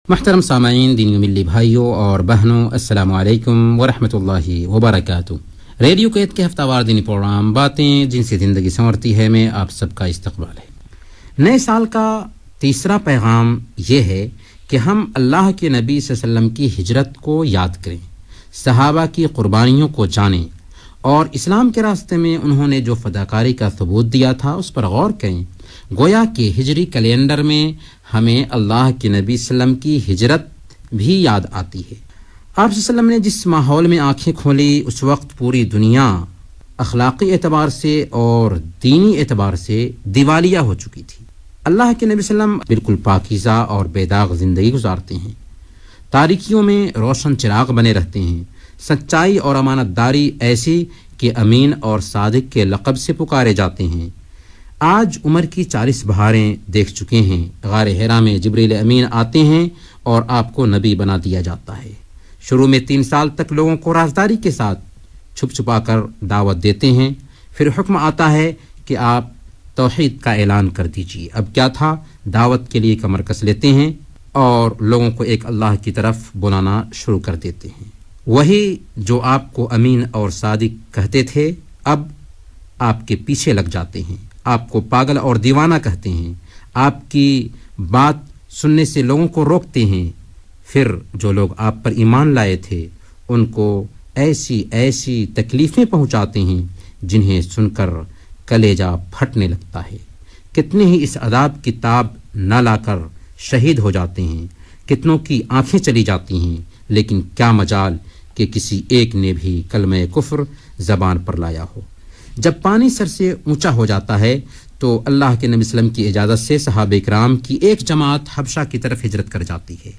محترم سامعین، دینی و ملی بھائیوں اور بہنوں، السلام علیکم ورحمۃ اللہ وبرکاتہ۔ ریڈیو قید کے ہفتہ وار دینی پروگرام باتیں جن سے زندگی سنورتی ہے میں آپ سب کا استقبال ہے۔ نئے سال کا تیسرا پیغام یہ ہے کہ ہم اللہ کے نبی صلی اللہ علیہ وسلم کی ہجرت کو یاد کریں، صحابہ کی قربانیوں کو جانیں اور اسلام کے راستے میں انہوں نے جو فداکاری کا ثبوت دیا تھا اس پر غور کریں۔ گویا کہ ہجری کیلنڈر میں ہمیں اللہ کے نبی صلی اللہ علیہ وسلم کی ہجرت بھی یاد آتی ہے۔ آپ صلی اللہ علیہ وسلم نے جس ماحول میں آنکھیں کھولی اس وقت پوری دنیا اخلاقی اعتبار سے اور دینی اعتبار سے دیوالیہ ہو چکی تھی۔ اللہ کے نبی صلی اللہ علیہ وسلم بالکل پاکیزہ اور بے داغ زندگی گزارتے ہیں، تاریکیوں میں روشن چراغ بنے رہتے ہیں، سچائی اور امانت داری ایسی کہ امین اور صادق کے لقب سے پکارے جاتے ہیں۔ آج عمر کی 40 بہاریں دیکھ چکے ہیں۔ غار حرا میں جبریل امین آتے ہیں اور آپ کو نبی بنا دیا جاتا ہے۔ شروع میں 3 سال تک لوگوں کو رازداری کے ساتھ چھپ چھپا کر دعوت دیتے ہیں، پھر حکم آتا ہے کہ آپ توحید کا اعلان کر دیجیے۔ اب کیا تھا، دعوت کے لیے کمر کس لیتے ہیں اور لوگوں کو ایک اللہ کی طرف بلانا شروع کر دیتے ہیں۔ وہی جو آپ کو امین اور صادق کہتے تھے اب آپ کے پیچھے لگ جاتے ہیں، آپ کو پاگل اور دیوانہ کہتے ہیں، آپ کی بات سننے سے لوگوں کو روکتے ہیں۔ پھر جو لوگ آپ پر ایمان لائے تھے ان کو ایسی ایسی تکلیفیں پہنچاتے ہیں جنہیں سن کر کلیجہ پھٹنے لگتا ہے۔ کتنے ہی اس عذاب کی تاب نہ لا کر شہید ہو جاتے ہیں، کتنوں کی آنکھیں چلی جاتی ہیں، لیکن کیا مجال کہ کسی ایک نے بھی کلمہ کفر زبان پر لایا ہو۔ جب پانی سر سے اونچا ہو جاتا ہے تو اللہ کے نبی صلی اللہ علیہ وسلم کی اجازت سے صحابہ کرام کی ایک جماعت حبشہ کی طرف ہجرت کر جاتی ہے۔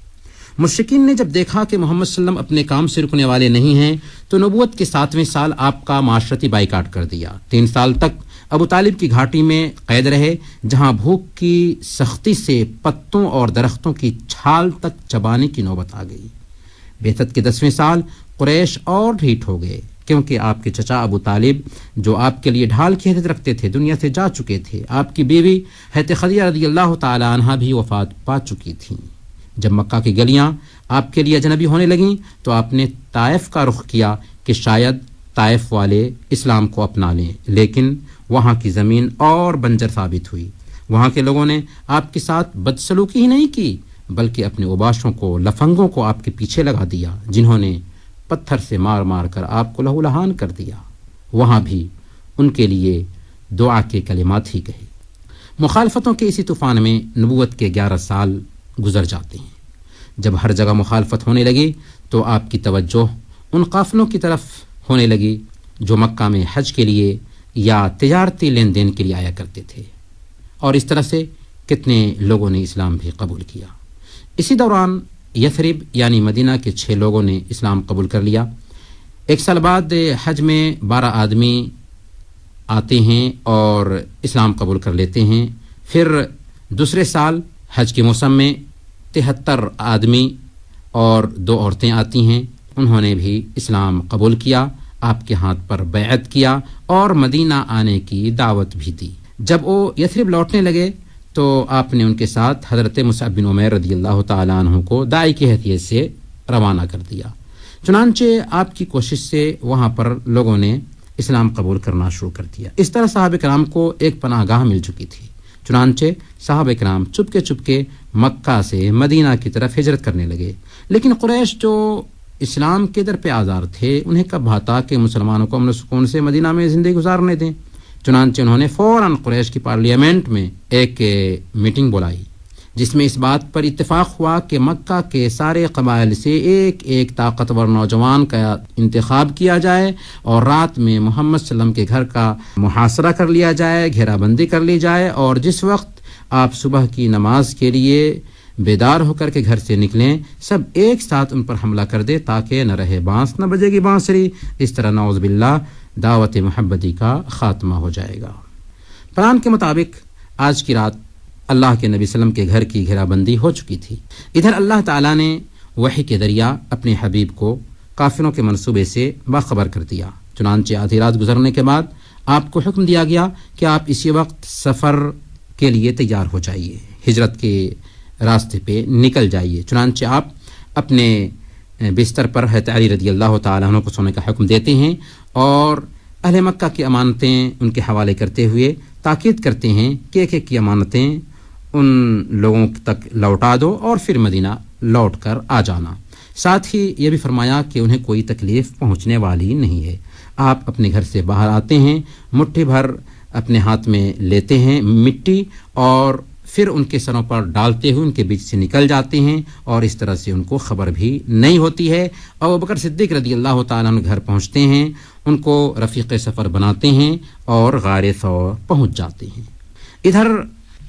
مشرکین نے جب دیکھا کہ محمد صلی اللہ علیہ وسلم اپنے کام سے رکنے والے نہیں ہیں تو نبوت کے 7ویں سال آپ کا معاشرتی بائیکاٹ کر دیا۔ 3 سال تک ابو طالب کی گھاٹی میں قید رہے، جہاں بھوک کی سختی سے پتوں اور درختوں کی چھال تک چبانے کی نوبت آ گئی۔ بعثت کے 10ویں سال قریش اور ڈھیٹ ہو گئے، کیونکہ آپ کے چچا ابو طالب جو آپ کے لیے ڈھال کی حیثیت رکھتے تھے دنیا سے جا چکے تھے۔ آپ کی بیوی حضرت خدیجہ رضی اللہ تعالی عنہا بھی وفات پا چکی تھیں۔ جب مکہ کی گلیاں آپ کے لیے اجنبی ہونے لگیں تو آپ نے طائف کا رخ کیا کہ شاید طائف والے اسلام کو اپنا لیں، لیکن وہاں کی زمین اور بنجر ثابت ہوئی۔ وہاں کے لوگوں نے آپ کے ساتھ بدسلوکی ہی نہیں کی بلکہ اپنے اوباشوں کو، لفنگوں کو آپ کے پیچھے لگا دیا، جنہوں نے پتھر سے مار مار کر آپ کو لہو لہان کر دیا۔ وہاں بھی ان کے لیے دعا کے کلمات ہی کہے۔ مخالفتوں کے اسی طوفان میں نبوت کے 11 سال گزر جاتے ہیں۔ جب ہر جگہ مخالفت ہونے لگی تو آپ کی توجہ ان قافلوں کی طرف ہونے لگی جو مکہ میں حج کے لیے یا تجارتی لین دین کے لیے آیا کرتے تھے، اور اس طرح سے کتنے لوگوں نے اسلام بھی قبول کیا۔ اسی دوران یثرب یعنی مدینہ کے 6 لوگوں نے اسلام قبول کر لیا۔ 1 سال بعد حج میں 12 آدمی آتے ہیں اور اسلام قبول کر لیتے ہیں۔ پھر دوسرے سال حج کے موسم میں 73 آدمی اور 2 عورتیں آتی ہیں، انہوں نے بھی اسلام قبول کیا، آپ کے ہاتھ پر بیعت کیا اور مدینہ آنے کی دعوت بھی دی۔ جب وہ یثرب لوٹنے لگے تو آپ نے ان کے ساتھ حضرت مصعب بن عمیر رضی اللہ تعالیٰ عنہ کو داعی کی حیثیت سے روانہ کر دیا۔ چنانچہ آپ کی کوشش سے وہاں پر لوگوں نے اسلام قبول کرنا شروع کر دیا۔ اس طرح صحابہ کرام کو ایک پناہ گاہ مل چکی تھی۔ چنانچہ صحابہ کرام چپکے مکہ سے مدینہ کی طرف ہجرت کرنے لگے، لیکن قریش جو اسلام کے در پہ آزار تھے انہیں کب بھاتا کہ مسلمانوں کو امن و سکون سے مدینہ میں زندگی گزارنے دیں۔ چنانچہ انہوں نے فوراً قریش کی پارلیمنٹ میں ایک میٹنگ بلائی جس میں اس بات پر اتفاق ہوا کہ مکہ کے سارے قبائل سے ایک طاقتور نوجوان کا انتخاب کیا جائے اور رات میں محمد صلی اللہ علیہ وسلم کے گھر کا محاصرہ کر لیا جائے، گھیرا بندی کر لی جائے، اور جس وقت آپ صبح کی نماز کے لیے بیدار ہو کر کے گھر سے نکلیں سب ایک ساتھ ان پر حملہ کر دے تاکہ نہ رہے بانس نہ بجے گی بانسری۔ اس طرح نعوذ باللہ دعوت محمدی کا خاتمہ ہو جائے گا۔ پلان کے مطابق آج کی رات اللہ کے نبی صلی اللہ علیہ وسلم کے گھر کی گھیرا بندی ہو چکی تھی۔ ادھر اللہ تعالیٰ نے وحی کے ذریعہ اپنے حبیب کو کافروں کے منصوبے سے باخبر کر دیا۔ چنانچہ آدھی رات گزرنے کے بعد آپ کو حکم دیا گیا کہ آپ اسی وقت سفر کے لیے تیار ہو جائیے۔ ہجرت کے راستے پہ نکل جائیے۔ چنانچہ آپ اپنے بستر پر حضرت علی رضی اللہ تعالیٰ عنہ کو سونے کا حکم دیتے ہیں اور اہل مکہ کی امانتیں ان کے حوالے کرتے ہوئے تاکید کرتے ہیں کہ ایک ایک کی امانتیں ان لوگوں تک لوٹا دو اور پھر مدینہ لوٹ کر آ جانا۔ ساتھ ہی یہ بھی فرمایا کہ انہیں کوئی تکلیف پہنچنے والی نہیں ہے۔ آپ اپنے گھر سے باہر آتے ہیں، مٹھی بھر اپنے ہاتھ میں لیتے ہیں مٹی اور پھر ان کے سروں پر ڈالتے ہوئے ان کے بیچ سے نکل جاتے ہیں، اور اس طرح سے ان کو خبر بھی نہیں ہوتی ہے۔ ابوبکر صدیق رضی اللہ تعالیٰ عنہ گھر پہنچتے ہیں، ان کو رفیق سفر بناتے ہیں اور غار ثور پہنچ جاتے ہیں۔ ادھر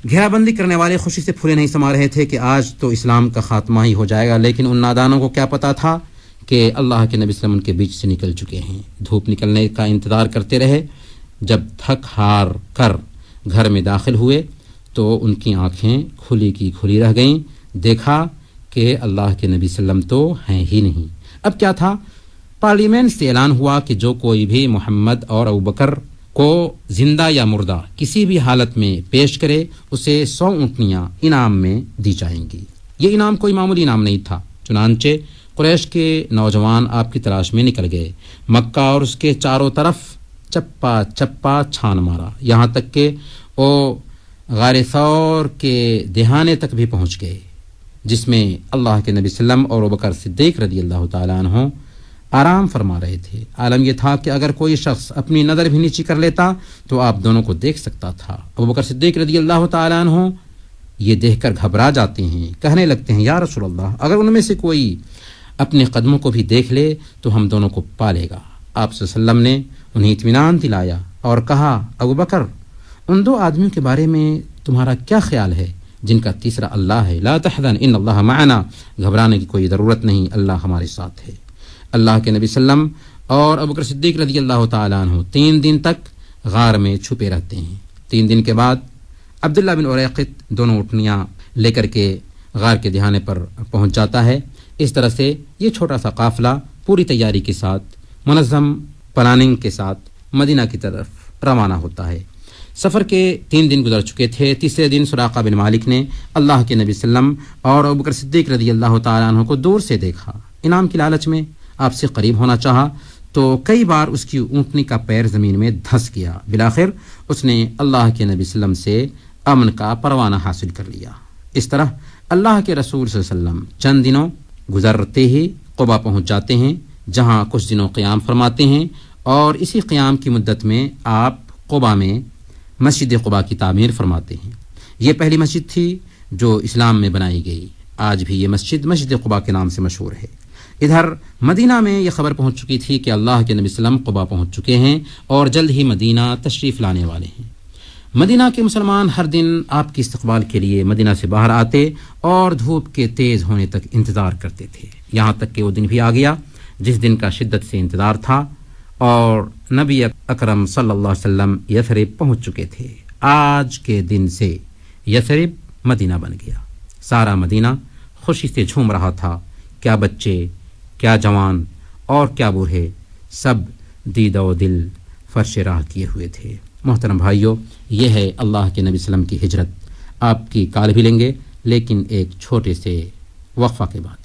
گھیرا بندی کرنے والے خوشی سے پھولے نہیں سما رہے تھے کہ آج تو اسلام کا خاتمہ ہی ہو جائے گا، لیکن ان نادانوں کو کیا پتا تھا کہ اللہ کے نبی صلی اللہ علیہ وسلم ان کے بیچ سے نکل چکے ہیں۔ دھوپ نکلنے کا انتظار کرتے رہے، جب تھک ہار کر گھر میں داخل ہوئے تو ان کی آنکھیں کھلی کی کھلی رہ گئیں۔ دیکھا کہ اللہ کے نبی صلی اللہ علیہ وسلم تو ہیں ہی نہیں۔ اب کیا تھا؟ پارلیمنٹ سے اعلان ہوا کہ جو کوئی بھی محمد اور ابوبکر کو زندہ یا مردہ کسی بھی حالت میں پیش کرے اسے 100 اونٹنیاں انعام میں دی جائیں گی۔ یہ انعام کوئی معمولی انعام نہیں تھا۔ چنانچہ قریش کے نوجوان آپ کی تلاش میں نکل گئے، مکہ اور اس کے چاروں طرف چپا چپا چھان مارا، یہاں تک کہ وہ غار ثور کے دہانے تک بھی پہنچ گئے، جس میں اللہ کے نبی صلی اللہ علیہ وسلم اور ابوبکر صدیق رضی اللہ تعالیٰ عنہ آرام فرما رہے تھے۔ عالم یہ تھا کہ اگر کوئی شخص اپنی نظر بھی نیچی کر لیتا تو آپ دونوں کو دیکھ سکتا تھا۔ ابوبکر صدیق رضی اللہ تعالیٰ عنہ یہ دیکھ کر گھبرا جاتے ہیں، کہنے لگتے ہیں یا رسول اللہ، اگر ان میں سے کوئی اپنے قدموں کو بھی دیکھ لے تو ہم دونوں کو پالے گا۔ آپ صلی اللہ علیہ وسلم نے انہیں اطمینان دلایا اور کہا ابوبکر، ان دو آدمیوں کے بارے میں تمہارا کیا خیال ہے جن کا تیسرا اللہ ہے؟ لا تحزن ان اللہ معنا، گھبرانے کی کوئی ضرورت نہیں، اللہ ہمارے ساتھ ہے۔ اللہ کے نبی صلی اللہ علیہ وسلم اور ابوبکر صدیق رضی اللہ تعالیٰ عنہ 3 دن تک غار میں چھپے رہتے ہیں۔ 3 دن کے بعد عبداللہ بن اریقط دونوں اونٹنیاں لے کر کے غار کے دہانے پر پہنچ جاتا ہے۔ اس طرح سے یہ چھوٹا سا قافلہ پوری تیاری کے ساتھ، منظم پلاننگ کے ساتھ مدینہ کی طرف روانہ ہوتا ہے۔ سفر کے 3 دن گزر چکے تھے۔ تیسرے دن سراقہ بن مالک نے اللہ کے نبی صلی اللہ علیہ وسلم اور ابوبکر صدیق رضی اللہ تعالیٰ عنہ کو دور سے دیکھا، انعام کی لالچ میں آپ سے قریب ہونا چاہا تو کئی بار اس کی اونٹنی کا پیر زمین میں دھنس گیا۔ بالآخر اس نے اللہ کے نبی صلی اللہ علیہ وسلم سے امن کا پروانہ حاصل کر لیا۔ اس طرح اللہ کے رسول صلی اللہ علیہ وسلم چند دنوں گزرتے ہی قبا پہنچ جاتے ہیں، جہاں کچھ دنوں قیام فرماتے ہیں، اور اسی قیام کی مدت میں آپ قبا میں مسجد قبا کی تعمیر فرماتے ہیں۔ یہ پہلی مسجد تھی جو اسلام میں بنائی گئی۔ آج بھی یہ مسجد قبا کے نام سے مشہور ہے۔ ادھر مدینہ میں یہ خبر پہنچ چکی تھی کہ اللہ کے نبی صلی اللہ علیہ وسلم قبا پہنچ چکے ہیں اور جلد ہی مدینہ تشریف لانے والے ہیں۔ مدینہ کے مسلمان ہر دن آپ کے استقبال کے لیے مدینہ سے باہر آتے اور دھوپ کے تیز ہونے تک انتظار کرتے تھے، یہاں تک کہ وہ دن بھی آ گیا جس دن کا شدت سے انتظار تھا، اور نبی اکرم صلی اللہ علیہ وسلم یثرب پہنچ چکے تھے۔ آج کے دن سے یثرب مدینہ بن گیا۔ سارا مدینہ خوشی سے جھوم رہا تھا۔ کیا بچے، کیا جوان اور کیا بوڑھے، سب دید و دل فرش راہ کیے ہوئے تھے۔ محترم بھائیو، یہ ہے اللہ کے نبی صلی اللہ علیہ وسلم کی ہجرت۔ آپ کی کال بھی لیں گے لیکن ایک چھوٹے سے وقفہ کے بعد۔